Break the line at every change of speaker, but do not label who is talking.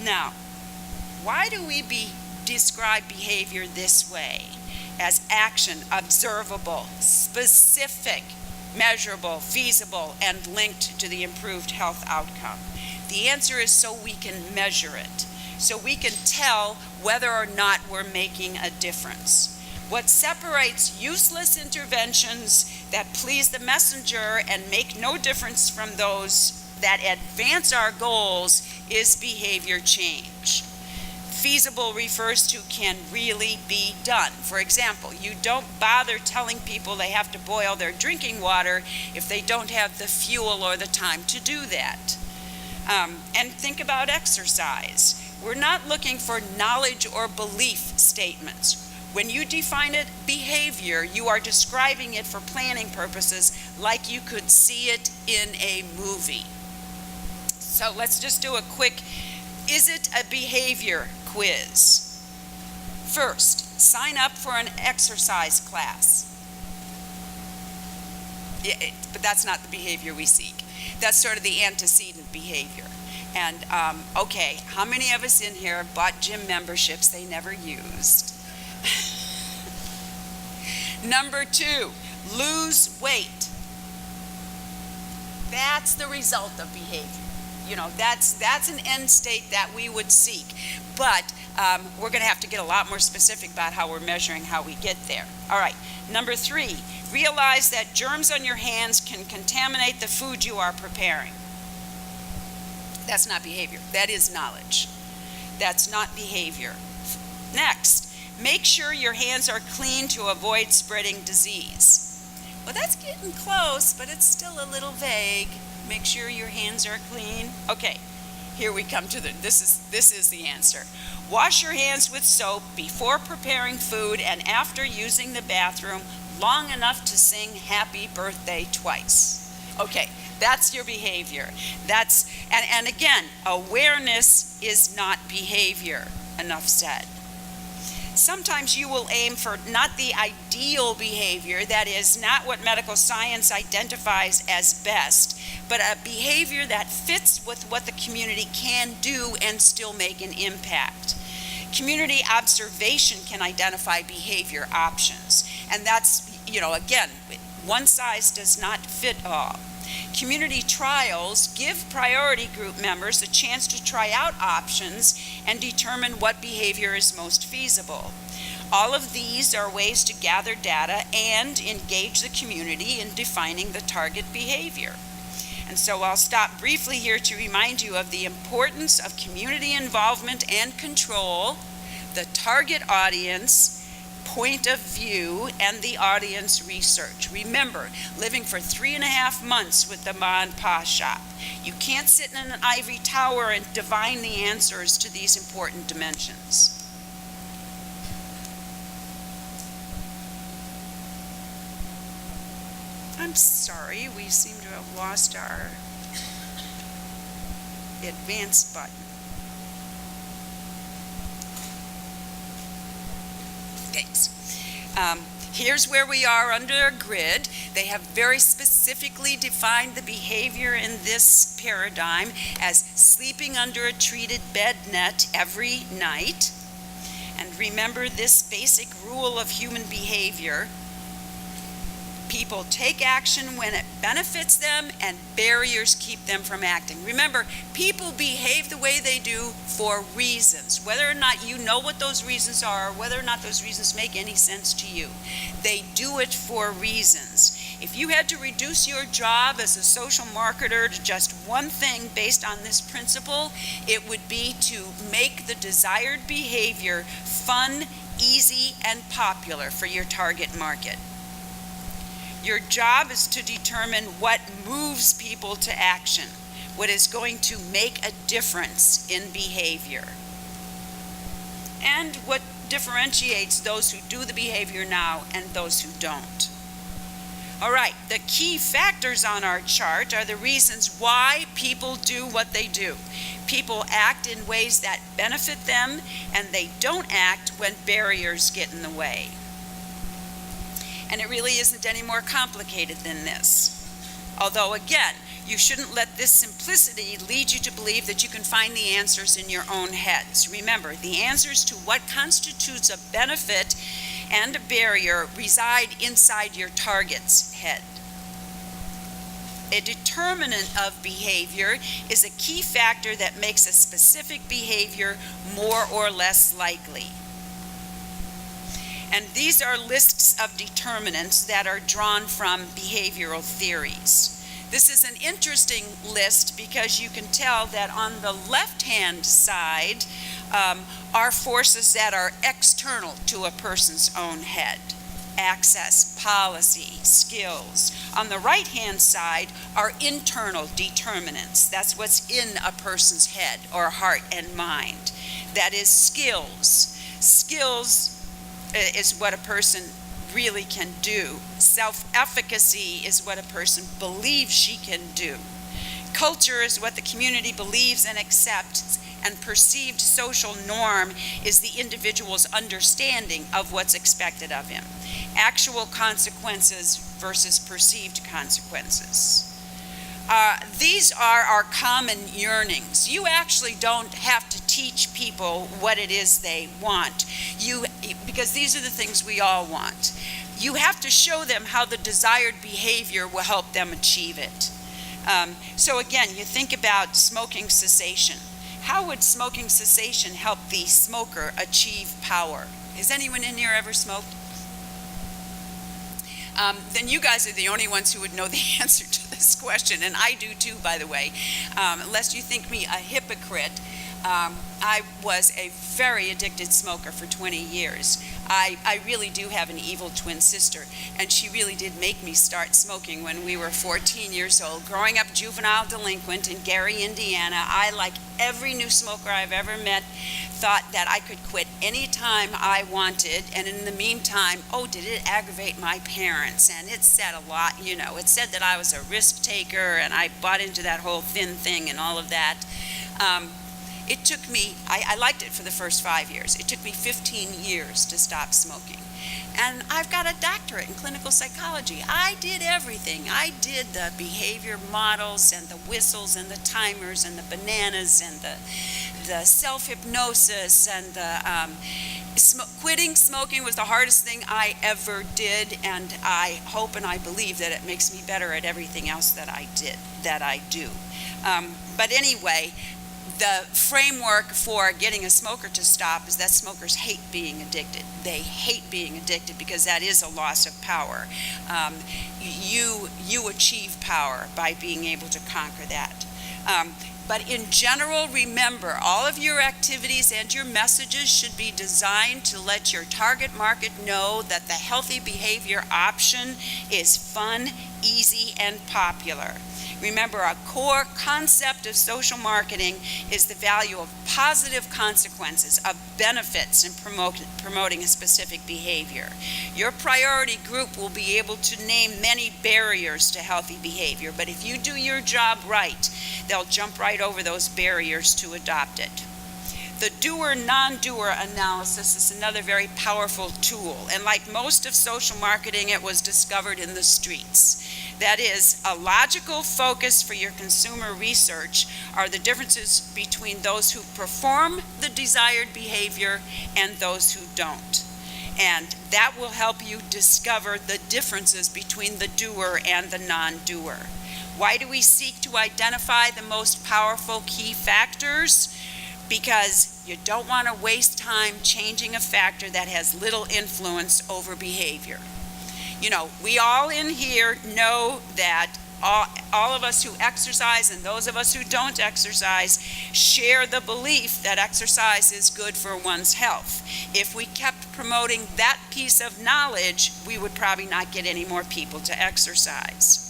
Now, why do we describe behavior this way? As action, observable, specific, measurable, feasible, and linked to the improved health outcome. The answer is so we can measure it, so we can tell whether or not we're making a difference. What separates useless interventions that please the messenger and make no difference from those that advance our goals is behavior change. Feasible refers to can really be done. For example, you don't bother telling people they have to boil their drinking water if they don't have the fuel or the time to do that. And think about exercise. We're not looking for knowledge or belief statements. When you define it behavior, you are describing it for planning purposes like you could see it in a movie. So let's just do a quick, is it a behavior quiz? First, sign up for an exercise class. But that's not the behavior we seek. That's sort of the antecedent behavior. And okay, how many of us in here bought gym memberships they never used? Number 2, lose weight. That's the result of behavior. You know, that's an end state that we would seek. But we're going to have to get a lot more specific about how we're measuring how we get there. All right, number 3, realize that germs on your hands can contaminate the food you are preparing. That's not behavior. That is knowledge. That's not behavior. Next, make sure your hands are clean to avoid spreading disease. Well, that's getting close, but it's still a little vague. Make sure your hands are clean. Okay, here we come to this is the answer. Wash your hands with soap before preparing food and after using the bathroom long enough to sing happy birthday twice. Okay, that's your behavior. And again, awareness is not behavior. Enough said. Sometimes you will aim for not the ideal behavior, that is not what medical science identifies as best, but a behavior that fits with what the community can do and still make an impact. Community observation can identify behavior options, and that's, again, one size does not fit all. Community trials give priority group members a chance to try out options and determine what behavior is most feasible. All of these are ways to gather data and engage the community in defining the target behavior. And so I'll stop briefly here to remind you of the importance of community involvement and control, the target audience, point of view, and the audience research. Remember, living for 3.5 months with the Ma and Pa shop. You can't sit in an ivory tower and divine the answers to these important dimensions. I'm sorry, we seem to have lost our advance button. Thanks. Here's where we are under a grid. They have very specifically defined the behavior in this paradigm as sleeping under a treated bed net every night. And remember this basic rule of human behavior. People take action when it benefits them, and barriers keep them from acting. Remember, people behave the way they do for reasons, whether or not you know what those reasons are, or whether or not those reasons make any sense to you. They do it for reasons. If you had to reduce your job as a social marketer to just one thing based on this principle, it would be to make the desired behavior fun, easy, and popular for your target market. Your job is to determine what moves people to action, what is going to make a difference in behavior, and what differentiates those who do the behavior now and those who don't. All right, the key factors on our chart are the reasons why people do what they do. People act in ways that benefit them, and they don't act when barriers get in the way. And it really isn't any more complicated than this. Although, again, You shouldn't let this simplicity lead you to believe that you can find the answers in your own heads. Remember, the answers to what constitutes a benefit and a barrier reside inside your target's head. A determinant of behavior is a key factor that makes a specific behavior more or less likely. And these are lists of determinants that are drawn from behavioral theories. This is an interesting list because you can tell that on the left-hand side are forces that are external to a person's own head. Access, policy, skills. On the right-hand side are internal determinants. That's what's in a person's head or heart and mind. That is skills. Skills is what a person really can do. Self-efficacy is what a person believes she can do. Culture is what the community believes and accepts, and perceived social norm is the individual's understanding of what's expected of him. Actual consequences versus perceived consequences. These are our common yearnings. You actually don't have to teach people what it is they want, because these are the things we all want. You have to show them how the desired behavior will help them achieve it. So again, you think about smoking cessation. How would smoking cessation help the smoker achieve power? Has anyone in here ever smoked? Then you guys are the only ones who would know the answer to this question, and I do too, by the way. Lest you think me a hypocrite, I was a very addicted smoker for 20 years. I really do have an evil twin sister, and she really did make me start smoking when we were 14 years old. Growing up juvenile delinquent in Gary, Indiana, I, like every new smoker I've ever met, thought that I could quit any time I wanted, and in the meantime, oh, did it aggravate my parents? And it said a lot, you know. It said that I was a risk taker, and I bought into that whole thin thing and all of that. It took me, I liked it for the first 5 years. It took me 15 years to stop smoking. And I've got a doctorate in clinical psychology. I did everything. I did the behavior models and the whistles and the timers and the bananas and the self-hypnosis and the quitting smoking was the hardest thing I ever did, and I hope and I believe that it makes me better at everything else that I do. But anyway, the framework for getting a smoker to stop is that smokers hate being addicted. They hate being addicted because that is a loss of power. You achieve power by being able to conquer that. But in general, remember, all of your activities and your messages should be designed to let your target market know that the healthy behavior option is fun, easy, and popular. Remember, a core concept of social marketing is the value of positive consequences, of benefits in promoting a specific behavior. Your priority group will be able to name many barriers to healthy behavior, but if you do your job right, they'll jump right over those barriers to adopt it. The doer-non-doer analysis is another very powerful tool, and like most of social marketing, it was discovered in the streets. That is, a logical focus for your consumer research are the differences between those who perform the desired behavior and those who don't. And that will help you discover the differences between the doer and the non-doer. Why do we seek to identify the most powerful key factors? Because you don't want to waste time changing a factor that has little influence over behavior. You know, we all in here know that all of us who exercise and those of us who don't exercise share the belief that exercise is good for one's health. If we kept promoting that piece of knowledge, we would probably not get any more people to exercise.